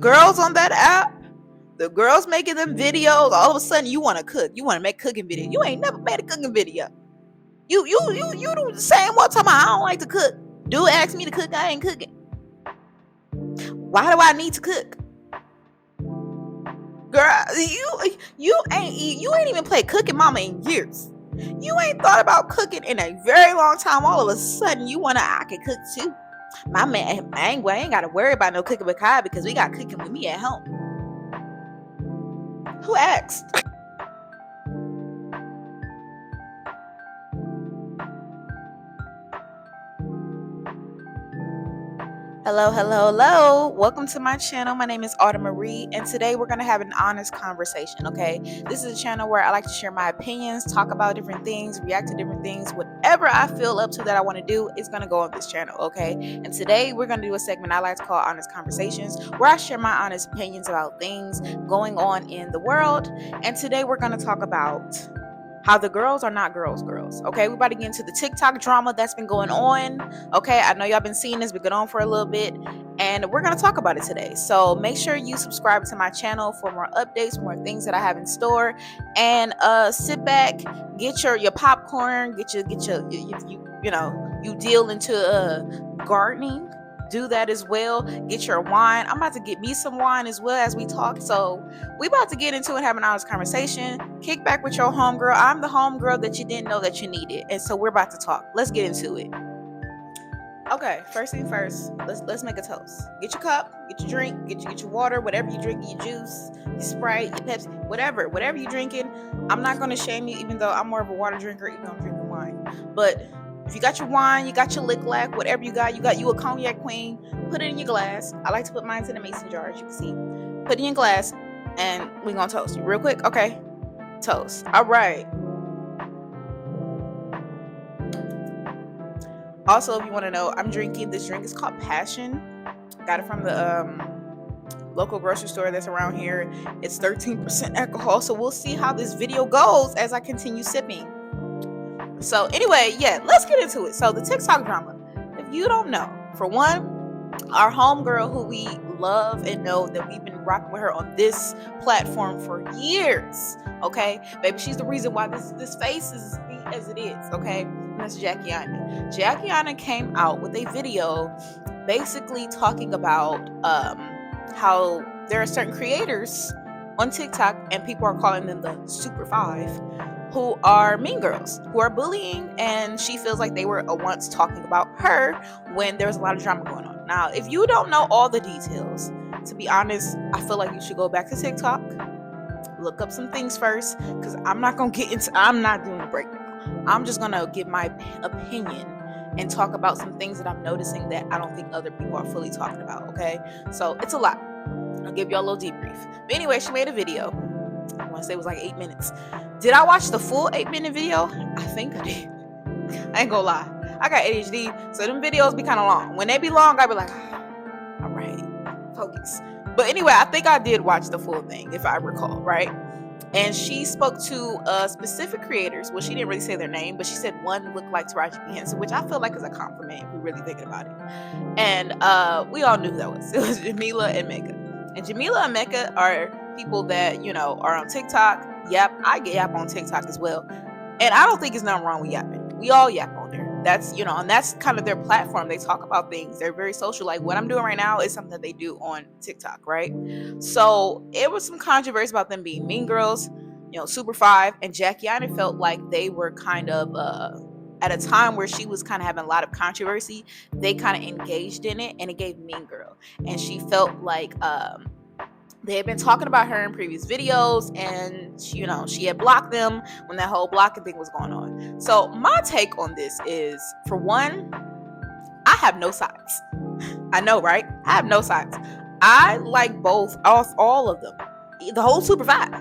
Girls on that app, the girls making them videos, all of a sudden you want to cook. You want to make cooking video. You ain't never made a cooking video. You do the same one time. I don't like to cook. Dude ask me to cook, I ain't cooking. Why do I need to cook? Girl, you ain't even played Cooking Mama in years. You ain't thought about cooking in a very long time. All of a sudden you wanna I can cook too. My man, I ain't gotta worry about no cooking with Kai because we got cooking with me at home. Who asked? Hello. Welcome to my channel. My name is Autumn Marie, and today we're going to have an honest conversation, okay? This is a channel where I like to share my opinions, talk about different things, react to different things. Whatever I feel up to that I want to do is going to go on this channel, okay? And today we're going to do a segment I like to call Honest Conversations, where I share my honest opinions about things going on in the world. And today we're going to talk about how the girls are not girls, okay? We're about to get into the TikTok drama that's been going on, okay? I know y'all been seeing this, been going on for a little bit, and we're going to talk about it today. So make sure you subscribe to my channel for more updates, more things that I have in store, and sit back, get your popcorn, get your you deal into gardening. Do that as well. Get your wine. I'm about to get me some wine as well as we talk. So we about to get into it, have an honest conversation. Kick back with your homegirl. I'm the homegirl that you didn't know that you needed. And so we're about to talk. Let's get into it. Okay, first thing first, let's make a toast. Get your cup, get your drink, get your water, whatever you drink, your juice, your Sprite, your Pepsi, whatever you're drinking. I'm not gonna shame you, even though I'm more of a water drinker, even though I'm drinking wine. But if you got your wine, you got your lick lack, whatever you got you a cognac queen, put it in your glass. I like to put mine in a mason jar, as you can see. Put it in your glass, and we're gonna toast you real quick. Okay, toast. All right. Also, if you want to know, I'm drinking this drink. It's called Passion. Got it from the local grocery store that's around here. It's 13% alcohol, so we'll see how this video goes as I continue sipping. So anyway, yeah, let's get into it. So the TikTok drama, if you don't know, for one, our homegirl who we love and know that we've been rocking with her on this platform for years, okay? Baby, she's the reason why this face is as it is, okay? And that's Jackiana. Jackiana came out with a video basically talking about how there are certain creators on TikTok, and people are calling them the Super Five, who are mean girls, who are bullying, and she feels like they were once talking about her when there's a lot of drama going on. Now, if you don't know all the details, to be honest, I feel like you should go back to TikTok, look up some things first, because I'm not doing the breakdown. I'm just gonna give my opinion and talk about some things that I'm noticing that I don't think other people are fully talking about, okay? So it's a lot. I'll give y'all a little debrief. But anyway, she made a video. I want to say it was like 8 minutes. Did I watch the full 8-minute video? I think I did. I ain't gonna lie. I got ADHD, so them videos be kind of long. When they be long, I be like, all right, focus. But anyway, I think I did watch the full thing, if I recall, right? And she spoke to specific creators. Well, she didn't really say their name, but she said one looked like Taraji P. Henson, which I feel like is a compliment if you're really thinking about it. And we all knew who that was. It was Jamila and Mecca. And Jamila and Mecca are people that, are on TikTok. Yep, I get yap on TikTok as well. And I don't think there's nothing wrong with yapping. We all yap on there. That's, and that's kind of their platform. They talk about things. They're very social. Like what I'm doing right now is something that they do on TikTok, right? So it was some controversy about them being mean girls, Super Five, and Jackiana felt like they were kind of, at a time where she was kind of having a lot of controversy, they kind of engaged in it, and it gave mean girl. And she felt like, they had been talking about her in previous videos, and she had blocked them when that whole blocking thing was going on. So my take on this is, for one, I have no sides. I know, right? I have no sides. I like both, all of them, the whole Super Five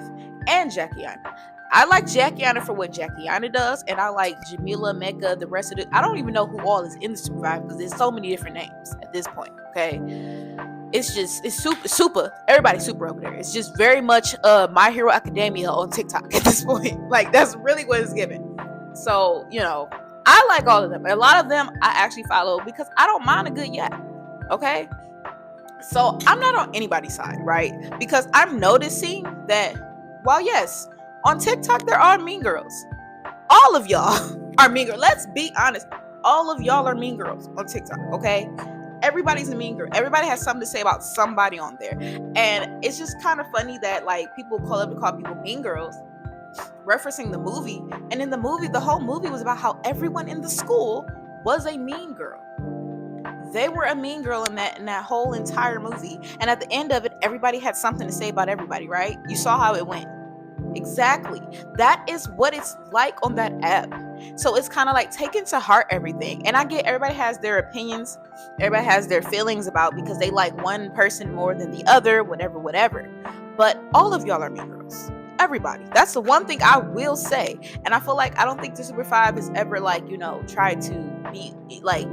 and Jackiana. I like Jackiana for what Jackiana does, and I like Jamila, Mecca, the rest of it. I don't even know who all is in the Super Five because there's so many different names at this point, okay? It's super. Everybody's super over there. It's just very much My Hero Academia on TikTok at this point. Like, that's really what it's given. So, I like all of them. A lot of them I actually follow because I don't mind a good yap. Okay? So I'm not on anybody's side, right? Because I'm noticing that while yes, on TikTok there are mean girls. All of y'all are mean girls. Let's be honest. All of y'all are mean girls on TikTok, okay? Everybody's a mean girl. Everybody has something to say about somebody on there. And it's just kind of funny that like people call people mean girls, referencing the movie. And in the movie, the whole movie was about how everyone in the school was a mean girl. They were a mean girl in that whole entire movie. And at the end of it, everybody had something to say about everybody, right? You saw how it went. Exactly. That is what it's like on that app. So it's kind of like taking to heart everything. And I get everybody has their opinions, everybody has their feelings about because they like one person more than the other, whatever. But all of y'all are mean girls. Everybody. That's the one thing I will say. And I feel like I don't think the Super 5 has ever like, tried to be like,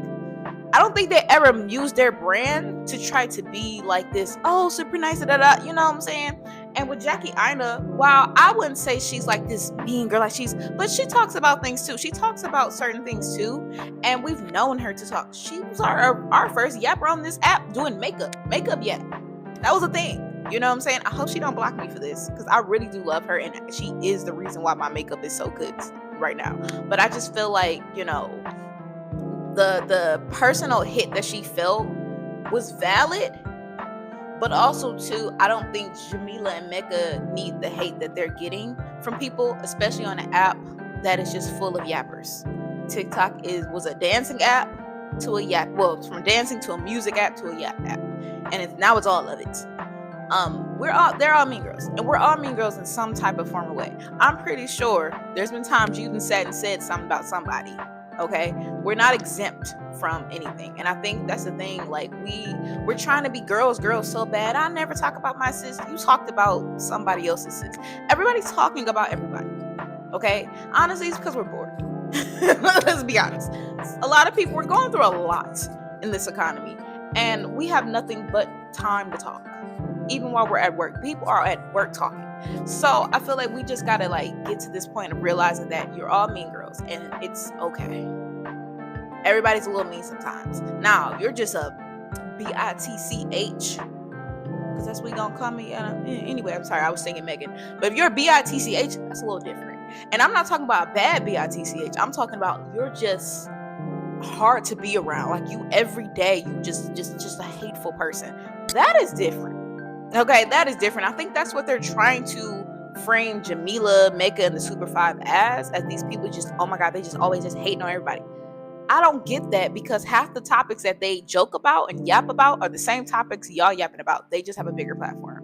I don't think they ever used their brand to try to be like this, oh, super nice, you know what I'm saying? And with Jackie Aina, while I wouldn't say she's like this mean girl, but she talks about things too. She talks about certain things too. And we've known her to talk. She was our first yapper on this app doing makeup. Makeup yap. That was a thing. You know what I'm saying? I hope she don't block me for this because I really do love her. And she is the reason why my makeup is so good right now. But I just feel like, the personal hit that she felt was valid, but also too, I don't think Jamila and Mecca need the hate that they're getting from people, especially on an app that is just full of yappers. TikTok was a dancing app to a yap, from dancing to a music app to a yap app, and now it's all of it. They're all mean girls, and we're all mean girls in some type of form or way. I'm pretty sure there's been times you've sat and said something about somebody. Okay, we're not exempt from anything, and I think that's the thing. Like we're trying to be girls so bad. I never talk about my sis. You talked about somebody else's sis. Everybody's talking about everybody. Okay, honestly, it's because we're bored. Let's be honest. A lot of people, we're going through a lot in this economy, and we have nothing but time to talk. Even while we're at work, people are at work talking. So I feel like we just gotta get to this point of realizing that you're all mean girls and it's okay. Everybody's a little mean sometimes. Now you're just a bitch, because that's what you gonna call me. Anyway, I'm sorry, I was singing Megan. But if you're a bitch, that's a little different. And I'm not talking about a bad bitch. I'm talking about you're just hard to be around. Like you every day, you just a hateful person. That is different. Okay, that is different. I think that's what they're trying to frame Jamila, Mecca, and the Super 5 as these people just, oh my God, they just always just hating on everybody. I don't get that because half the topics that they joke about and yap about are the same topics y'all yapping about. They just have a bigger platform.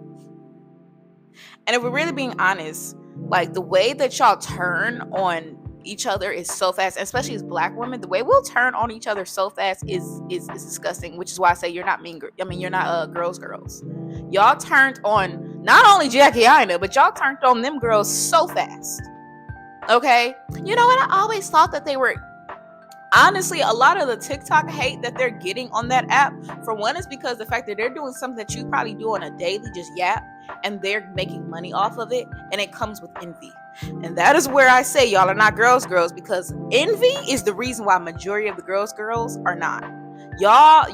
And if we're really being honest, like the way that y'all turn on each other is so fast, especially as Black women. The way we'll turn on each other so fast is disgusting, which is why I say you're not mean. You're not girls. Y'all turned on not only Jackie Aina, but y'all turned on them girls so fast. Okay, you know what? I always thought that they were. Honestly, a lot of the TikTok hate that they're getting on that app, for one, is because the fact that they're doing something that you probably do on a daily, just yap, and they're making money off of it, and it comes with envy. And that is where I say y'all are not girls, because envy is the reason why majority of the girls are not. Y'all,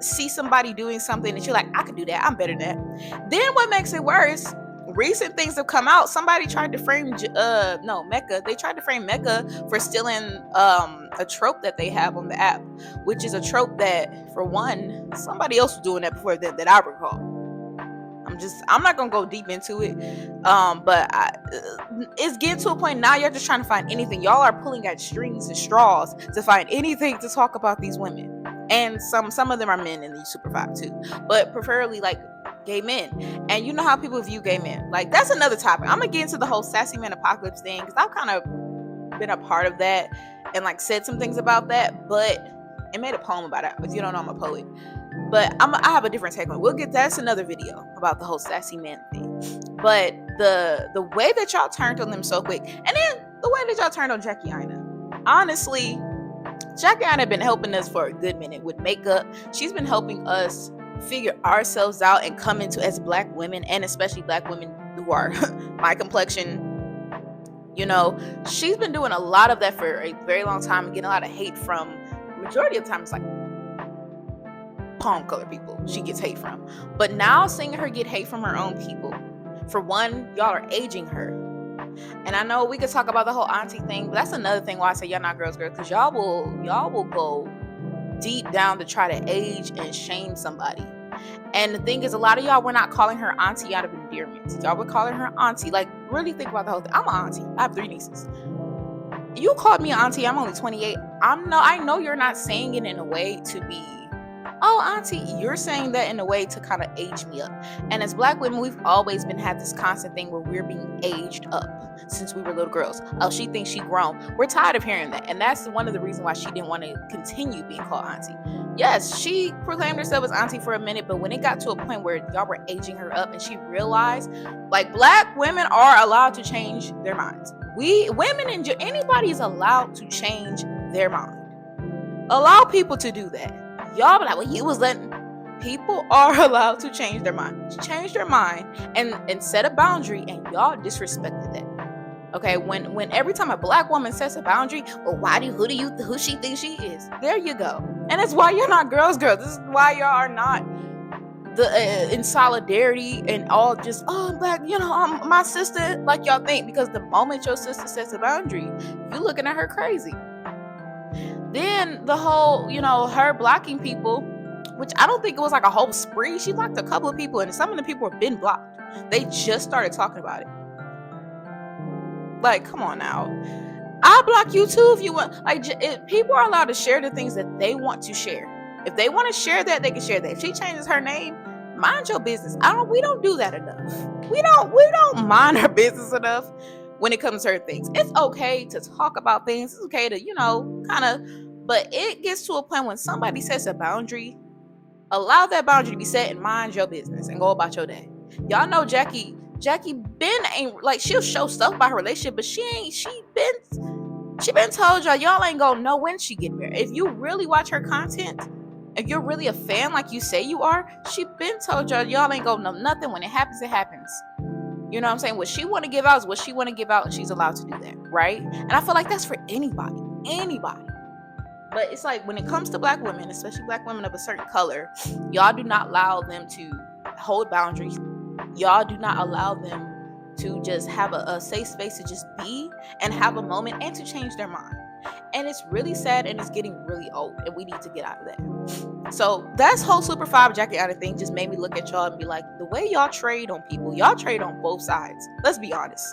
see somebody doing something that you're like, I could do that, I'm better than that. Then what makes it worse, recent things have come out. Somebody tried to frame Mecca. They tried to frame Mecca for stealing a trope that they have on the app, which is a trope that, for one, somebody else was doing that before that I recall. I'm not gonna go deep into it, but it's getting to a point now you're just trying to find anything. Y'all are pulling at strings and straws to find anything to talk about these women, and some of them are men in the Super 5 too, but preferably gay men. And you know how people view gay men. That's another topic. I'm gonna get into the whole sassy man apocalypse thing because I've kind of been a part of that and said some things about that, but it made a poem about it. If you don't know, I'm a poet. But I have a different take on it. We'll get that's another video about the whole sassy man thing. But the way that y'all turned on them so quick, and then the way that y'all turned on Jackie Aina. Honestly, Jackie Aina been helping us for a good minute with makeup. She's been helping us figure ourselves out and come into as Black women, and especially Black women who are my complexion. She's been doing a lot of that for a very long time and getting a lot of hate from majority of the time. It's palm color people she gets hate from. But now seeing her get hate from her own people, for one, y'all are aging her. And I know we could talk about the whole auntie thing, but that's another thing why I say y'all not girls, because y'all will go deep down to try to age and shame somebody. And the thing is, a lot of y'all were not calling her auntie out of endearment. Y'all were calling her auntie. Like, really think about the whole thing. I'm an auntie. I have 3 nieces. You called me auntie. I'm only 28. I know you're not saying it in a way to be, oh, auntie. You're saying that in a way to kind of age me up. And as Black women, we've always had this constant thing where we're being aged up since we were little girls. Oh, she thinks she grown. We're tired of hearing that. And that's one of the reasons why she didn't want to continue being called auntie. Yes, she proclaimed herself as auntie for a minute, but when it got to a point where y'all were aging her up and she realized, like, Black women are allowed to change their minds. We women and anybody is allowed to change their mind. Allow people to do that. Y'all be like, well, you was letting people are allowed to change their mind. She changed her mind and set a boundary, and y'all disrespected that. Okay, when every time a Black woman sets a boundary, well, who she thinks she is? There you go. And that's why you're not girls. This is why y'all are not in solidarity and all just, oh, I'm Black, I'm my sister, like y'all think, because the moment your sister sets a boundary, you looking at her crazy. Then the whole, her blocking people, which I don't think it was like a whole spree. She blocked a couple of people, and some of the people have been blocked. They just started talking about it. Like, come on now. I'll block you too if you want. Like, people are allowed to share the things that they want to share. If they want to share that, they can share that. If she changes her name, mind your business. We don't do that enough. We don't mind our business enough when it comes to certain things. It's okay to talk about things. It's okay to, kind of, but it gets to a point when somebody sets a boundary, allow that boundary to be set and mind your business and go about your day. Y'all know Jackie ain't, like, she'll show stuff about her relationship, but she been told y'all ain't gonna know when she get married. If you really watch her content, if you're really a fan like you say you are, she been told y'all ain't gonna know nothing. When it happens, it happens. You know what I'm saying? What she want to give out is what she want to give out, and she's allowed to do that, right? And I feel like that's for anybody. But it's like, when it comes to Black women, especially Black women of a certain color, y'all do not allow them to hold boundaries. Y'all do not allow them to just have a safe space to just be and have a moment and to change their mind. And it's really sad, and it's getting really old, and we need to get out of that. So that's whole Super 5 Jackie Aina thing just made me look at y'all and be like, the way y'all trade on people, y'all trade on both sides. Let's be honest.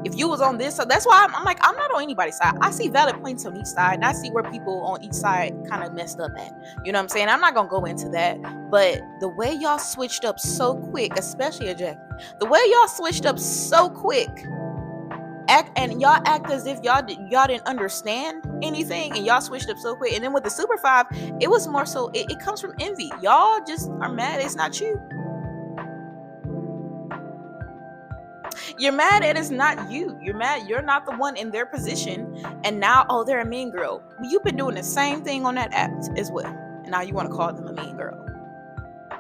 If you was on this side, that's why I'm like, I'm not on anybody's side. I see valid points on each side, and I see where people on each side kind of messed up at. You know what I'm saying? I'm not gonna go into that, but the way y'all switched up so quick, especially at Jackie, the way y'all switched up so quick, and y'all act as if y'all didn't understand anything, and y'all switched up so quick. And then with the Super 5, it was more so it comes from envy. Y'all just are mad it's not you. You're mad that it's not you. You're mad you're not the one in their position, and now, oh, they're a mean girl. You've been doing the same thing on that app as well, and now you want to call them a mean girl.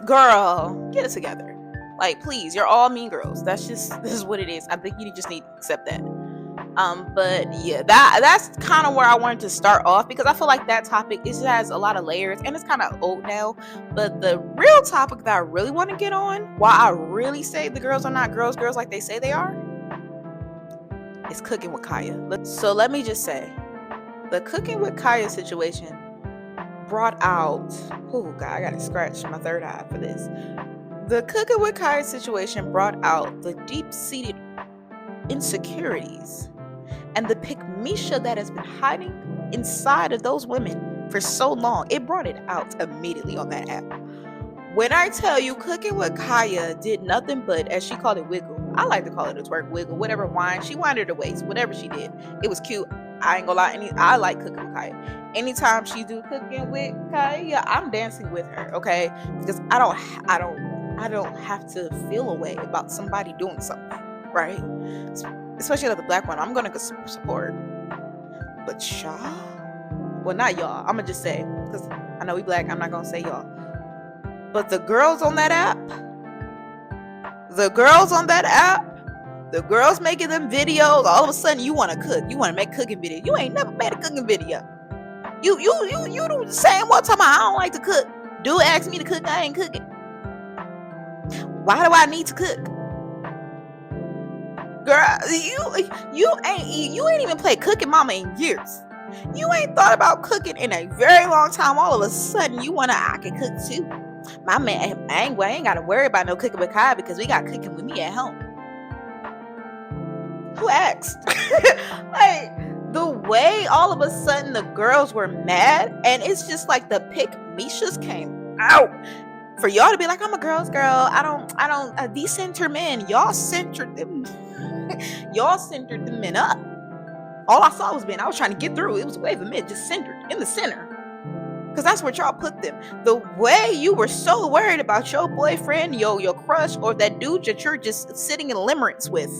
Girl, get it together. Like, please, you're all mean girls. This is what it is. I think you just need to accept that. But yeah, that's kind of where I wanted to start off, because I feel like that topic has a lot of layers, and it's kind of old now. But the real topic that I really want to get on, why I really say the girls are not girls like they say they are, is Cooking with Kaya. So let me just say, the Cooking with Kaya situation brought out, oh God, I gotta scratch my third eye for this. The Cooking with Kaya situation brought out the deep-seated insecurities and the pygmisha that has been hiding inside of those women for so long. It brought it out immediately on that app. When I tell you, Cooking with Kaya did nothing but, as she called it, wiggle. I like to call it a twerk, wiggle, whatever, whine. She winded her waist, whatever she did. It was cute. I ain't gonna lie. I like Cooking with Kaya. Anytime she do Cooking with Kaya, I'm dancing with her, okay? Because I don't have to feel a way about somebody doing something, right? Especially another Black one. I'm gonna go support. But y'all, well, not y'all. I'm gonna just say, because I know we Black. I'm not gonna say y'all. But the girls on that app, the girls making them videos. All of a sudden, you want to cook. You want to make cooking video. You ain't never made a cooking video. You do the same one time. I don't like to cook. dude asks me to cook, I ain't cooking. Why do I need to cook? Girl, you ain't even played Cooking Mama in years. You ain't thought about cooking in a very long time. All of a sudden, I can cook too. My man, I ain't gotta worry about no cooking with Kai because we got cooking with me at home. Who asked? Like, the way all of a sudden the girls were mad, and it's just like the pick Mishas came out. For y'all to be like, I'm a girl's girl. I don't these center men. Y'all centered them. Y'all centered the men up. All I saw was men. I was trying to get through. It was a wave of men just centered in the center. Because that's where y'all put them. The way you were so worried about your boyfriend, your crush, or that dude that you're just sitting in limerence with,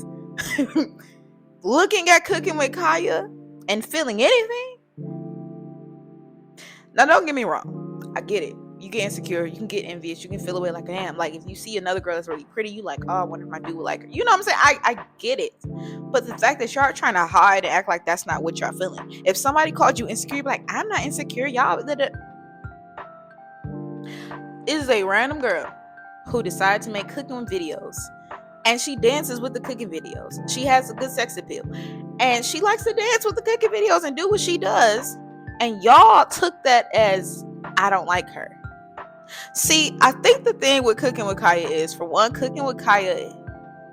looking at Cooking with Kaya and feeling anything. Now, don't get me wrong. I get it. You get insecure. You can get envious. You can feel away like, damn. Like, if you see another girl that's really pretty, you like, oh, I wonder if my dude would like her. You know what I'm saying? I get it. But the fact that y'all are trying to hide and act like that's not what y'all feeling. If somebody called you insecure, be like, I'm not insecure. Y'all, is a random girl who decided to make cooking videos, and she dances with the cooking videos. She has a good sex appeal, and she likes to dance with the cooking videos and do what she does, and y'all took that as, I don't like her. See, I think the thing with Cooking with Kaya is, for one, Cooking with Kaya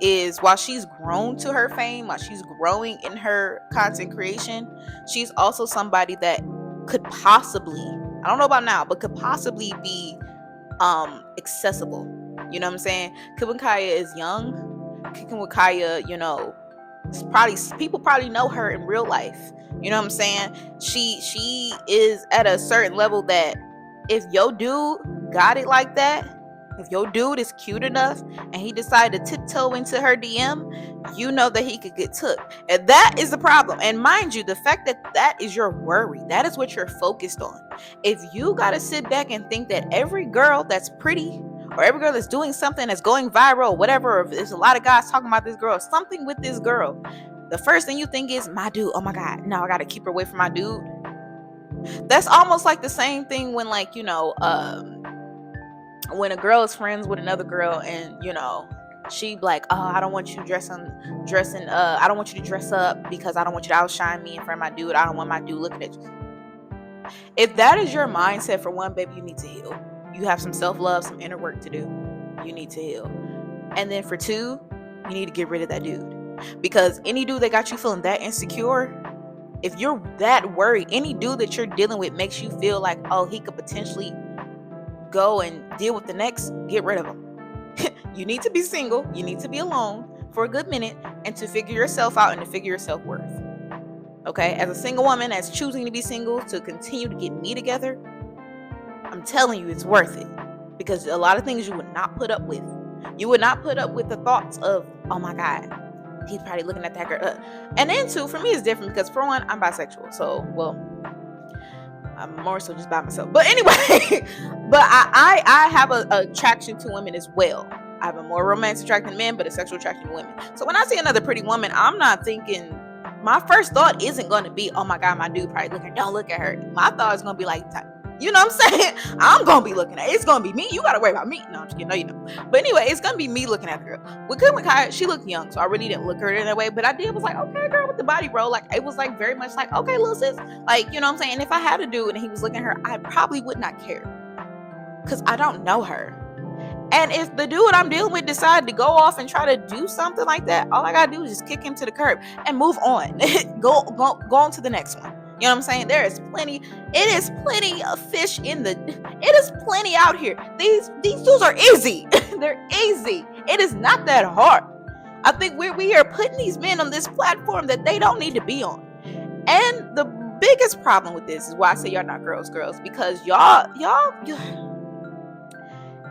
is, while she's grown to her fame, while she's growing in her content creation, she's also somebody that could possibly, I don't know about now, but could possibly be accessible. You know what I'm saying? Cooking with Kaya is young. Cooking with Kaya, you know, people probably know her in real life. You know what I'm saying? She is at a certain level that if your dude got it like that, if your dude is cute enough and he decided to tiptoe into her DM, you know that he could get took. And that is the problem. And mind you, the fact that is your worry, that is what you're focused on. If you got to sit back and think that every girl that's pretty, or every girl that's doing something that's going viral, or whatever, or if there's a lot of guys talking about this girl, something with this girl, the first thing you think is, my dude, oh my God, no, I got to keep her away from my dude. That's almost like the same thing when, like, you know, when a girl is friends with another girl, and, you know, she like, oh, I don't want you dressing, I don't want you to dress up because I don't want you to outshine me in front of my dude. I don't want my dude looking at you. If that is your mindset, for one, baby, you need to heal. You have some self-love, some inner work to do. You need to heal. And then for two, you need to get rid of that dude. Because any dude that got you feeling that insecure, if you're that worried, any dude that you're dealing with makes you feel like, oh, he could potentially go and deal with the next, get rid of him. You need to be single. You need to be alone for a good minute and to figure yourself out and to figure your self-worth. Okay? As a single woman that's choosing to be single to continue to get me together, I'm telling you, it's worth it. Because a lot of things you would not put up with. You would not put up with the thoughts of, oh my God, he's probably looking at that girl. And then two, for me, it's different because, for one, I'm bisexual. So, well, I'm more so just by myself. But anyway, but I have a attraction to women as well. I have a more romantic attraction to men, but a sexual attraction to women. So when I see another pretty woman, I'm not thinking, my first thought isn't going to be, oh my God, my dude probably looking, don't look at her. My thought is going to be like, you know what I'm saying? I'm going to be looking at it. It's going to be me. You got to worry about me. No, I'm just kidding. No, you don't. But anyway, it's going to be me looking at the girl. With Cooking with Kaya, she looked young, so I really didn't look at her in that way. But I did was like, okay, girl with the body roll. Like, it was like very much like, okay, little sis. Like, you know what I'm saying? And if I had a dude and he was looking at her, I probably would not care. Because I don't know her. And if the dude I'm dealing with decided to go off and try to do something like that, all I got to do is just kick him to the curb and move on. go on to the next one. You know what I'm saying? It is plenty of fish it is plenty out here. These dudes are easy. They're easy. It is not that hard. I think we are putting these men on this platform that they don't need to be on. And the biggest problem with this is why I say y'all not girls, because y'all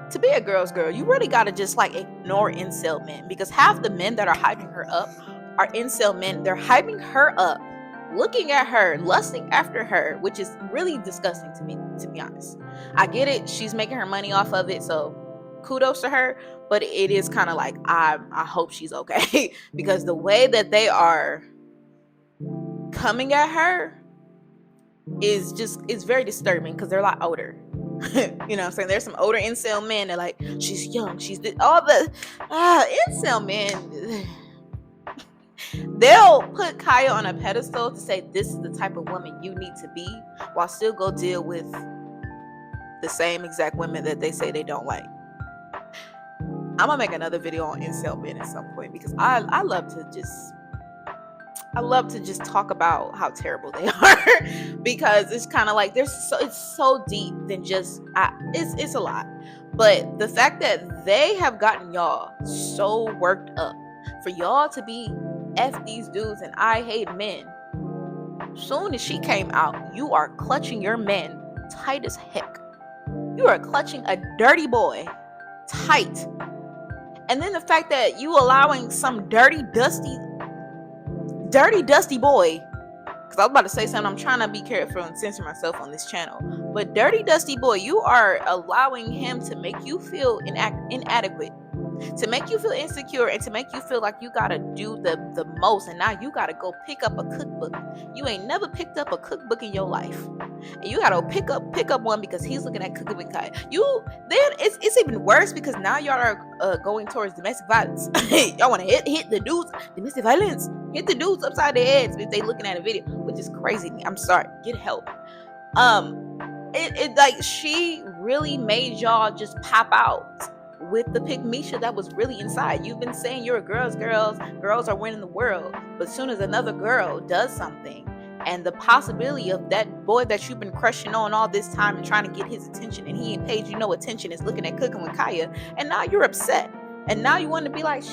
to be a girl's girl, you really got to just like ignore incel men, because half the men that are hyping her up are incel men. They're hyping her up, looking at her, lusting after her, which is really disgusting to me, to be honest. I get it. She's making her money off of it. So kudos to her. But it is kind of like, I hope she's okay. Because the way that they are coming at her is very disturbing, because they're a lot older. You know what I'm saying? There's some older incel men that like, she's young, all the incel men. They'll put Kaya on a pedestal to say this is the type of woman you need to be, while still go deal with the same exact women that they say they don't like. I'm gonna make another video on incel men at some point, because I love to just talk about how terrible they are, because it's kind of like it's so deep than just it's a lot. But the fact that they have gotten y'all so worked up for y'all to be F these dudes and I hate men. Soon as she came out, you are clutching your men tight as heck. You are clutching a dirty boy tight. And then the fact that you allowing some dirty dusty boy, because I was about to say something, I'm trying to be careful and censor myself on this channel, but dirty dusty boy, you are allowing him to make you feel inadequate, to make you feel insecure, and to make you feel like you gotta do the most, and now you gotta go pick up a cookbook. You ain't never picked up a cookbook in your life, and you gotta pick up one because he's looking at Cooking with Kai. Then it's even worse, because now y'all are going towards domestic violence. Y'all want to hit the dudes, domestic violence, hit the dudes upside their heads if they looking at a video, which is crazy to me. I'm sorry, get help. It like, she really made y'all just pop out with the pick Misha that was really inside. You've been saying you're a girls are winning the world, but as soon as another girl does something, and the possibility of that boy that you've been crushing on all this time and trying to get his attention, and he ain't paid you no attention, is looking at Cooking with Kaya, and now you're upset, and now you want to be like,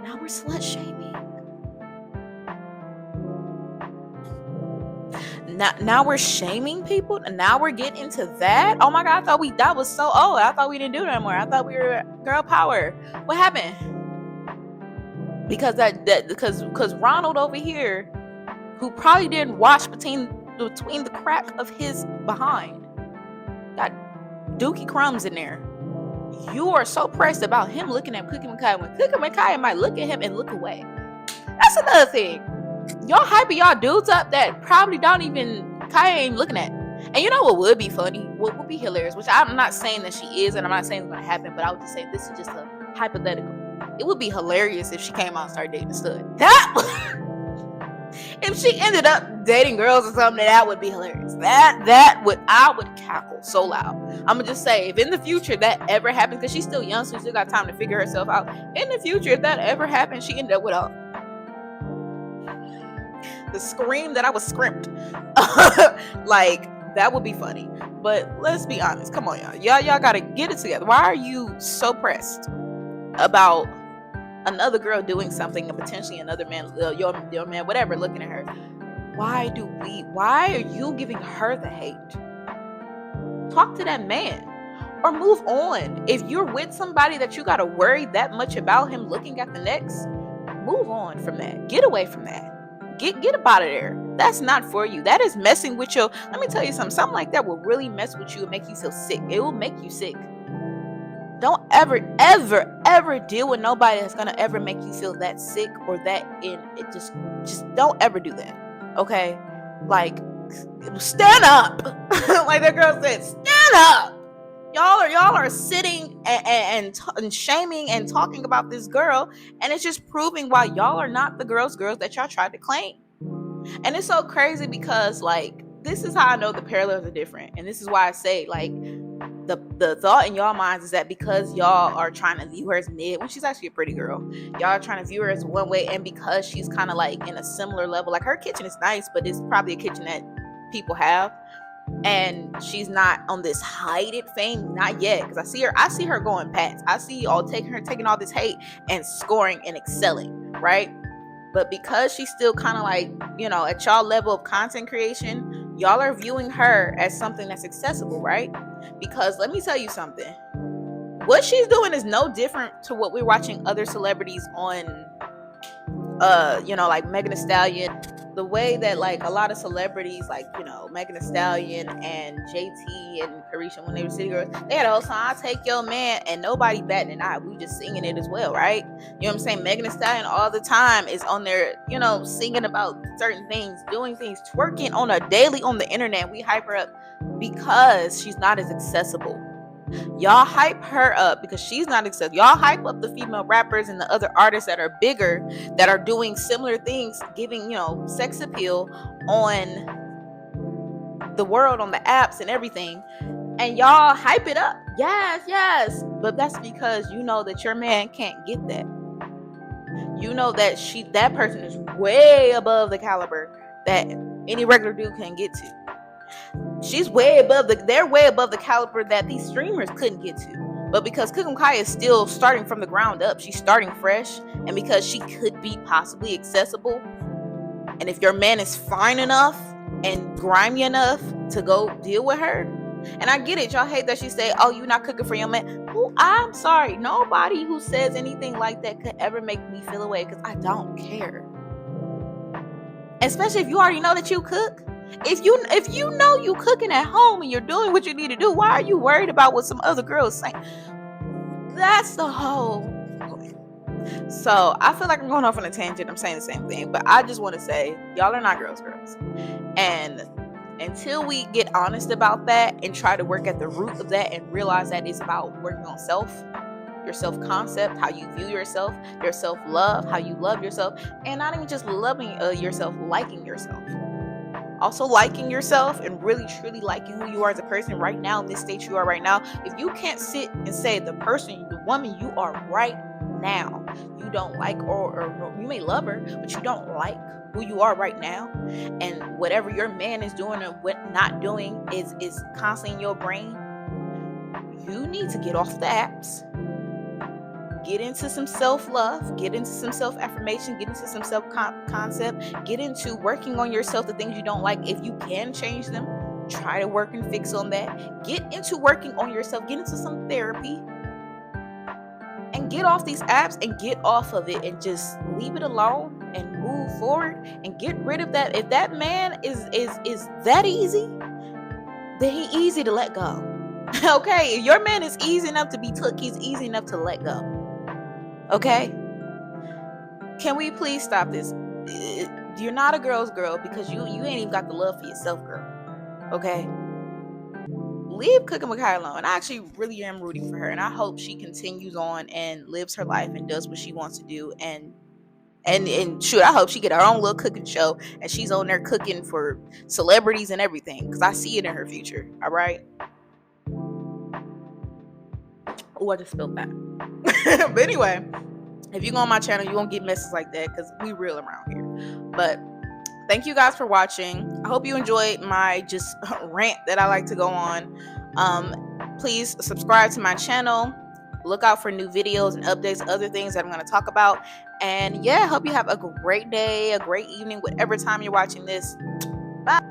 now we're slut shaming. Now we're shaming people, and now we're getting into that. Oh my god, I thought that was so old. I thought we didn't do that anymore. I thought we were girl power. What happened? Because because Ronald over here, who probably didn't wash between the crack of his behind, got dookie crumbs in there. You are so pressed about him looking at Cooking with Kaya, when Cooking with Kaya might look at him and look away. That's another thing. Y'all hyping y'all dudes up that probably don't even, Kaya ain't looking at. And you know what would be funny? What would be hilarious? Which I'm not saying that she is, and I'm not saying it's gonna happen, but I would just say this is just a hypothetical. It would be hilarious if she came out and started dating a stud. If she ended up dating girls or something, that would be hilarious. I would cackle so loud. I'm gonna just say, if in the future that ever happens, because she's still young, so she still got time to figure herself out. In the future, if that ever happens, she ended up with the scream that I was scrimped. Like, that would be funny. But let's be honest. Come on, y'all. Y'all gotta get it together. Why are you so pressed about another girl doing something, and potentially another man, your man, whatever, looking at her? Why are you giving her the hate? Talk to that man, or move on. If you're with somebody that you gotta worry that much about him looking at the next, move on from that. Get away from that. Get up out of there. That's not for you. That is messing with your, let me tell you something like that will really mess with you and make you feel sick. It will make you sick. Don't ever deal with nobody that's gonna ever make you feel that sick or that in it. Just don't ever do that. Okay? Like, stand up. Like that girl said, stand up. Y'all are sitting and shaming and talking about this girl, and it's just proving why y'all are not the girls that y'all tried to claim. And it's so crazy, because like, this is how I know the parallels are different, and this is why I say, like, the thought in y'all minds is that because y'all are trying to view her as mid when she's actually a pretty girl, y'all are trying to view her as one way, and because she's kind of like in a similar level, like her kitchen is nice, but it's probably a kitchen that people have, and she's not on this hide it fame, not yet, because I see her going past. I see y'all taking all this hate and scoring and excelling, right? But because she's still kind of like, at y'all level of content creation, y'all are viewing her as something that's accessible, right? Because let me tell you something, what she's doing is no different to what we're watching other celebrities on, like Megan Thee Stallion. The way that, like, a lot of celebrities, like, Megan Thee Stallion and JT and Carisha, when they were city girls, they had a whole song, "I'll take your man," and nobody batting an eye. We just singing it as well, right? You know what I'm saying? Megan Thee Stallion all the time is on there, singing about certain things, doing things, twerking on a daily on the internet. We hype her up. because she's not as accessible. Y'all hype her up because she's not accessible. Y'all hype up the female rappers and the other artists that are bigger, that are doing similar things, giving, sex appeal on the world, on the apps and everything. And y'all hype it up. Yes, yes. But that's because you know that your man can't get that. You know that that person is way above the caliber that any regular dude can get to. She's way above they're way above the caliber that these streamers couldn't get to. But because Cooking Kai is still starting from the ground up, she's starting fresh, and because she could be possibly accessible, and if your man is fine enough and grimy enough to go deal with her, and I get it, y'all hate that she say, oh, you're not cooking for your man. Well, I'm sorry, nobody who says anything like that could ever make me feel away, because I don't care. Especially if you already know that you cook. If you know you cooking at home and you're doing what you need to do, why are you worried about what some other girls saying? That's the whole point. So I feel like I'm going off on a tangent. I'm saying the same thing, but I just want to say, y'all are not girls. And until we get honest about that and try to work at the root of that and realize that it's about working on self, your self-concept, how you view yourself, your self-love, how you love yourself, and not even just loving yourself, liking yourself. Also liking yourself and really truly liking who you are as a person right now, in this state you are right now. If you can't sit and say the woman you are right now, you don't like, or you may love her, but you don't like who you are right now, and whatever your man is doing or what not doing is constantly in your brain, you need to get off the apps. Get into some self-love, get into some self-affirmation, get into some self-concept, get into working on yourself, the things you don't like. If you can change them, try to work and fix on that. Get into working on yourself, get into some therapy, and get off these apps and get off of it and just leave it alone and move forward and get rid of that. If that man is that easy, then he's easy to let go. Okay, if your man is easy enough to be took, he's easy enough to let go. Okay? Can we please stop this? You're not a girl's girl because you ain't even got the love for yourself, girl. Okay? Leave Cooking with Kai alone. I actually really am rooting for her, and I hope she continues on and lives her life and does what she wants to do, and shoot, I hope she get her own little cooking show and she's on there cooking for celebrities and everything, because I see it in her future. All right? Oh, I just spilled that. But anyway, if you go on my channel, you won't get messages like that because we real around here. But thank you guys for watching. I hope you enjoyed my just rant that I like to go on. Please subscribe to my channel. Look out for new videos and updates, other things that I'm going to talk about. And yeah, I hope you have a great day, a great evening, whatever time you're watching this. Bye.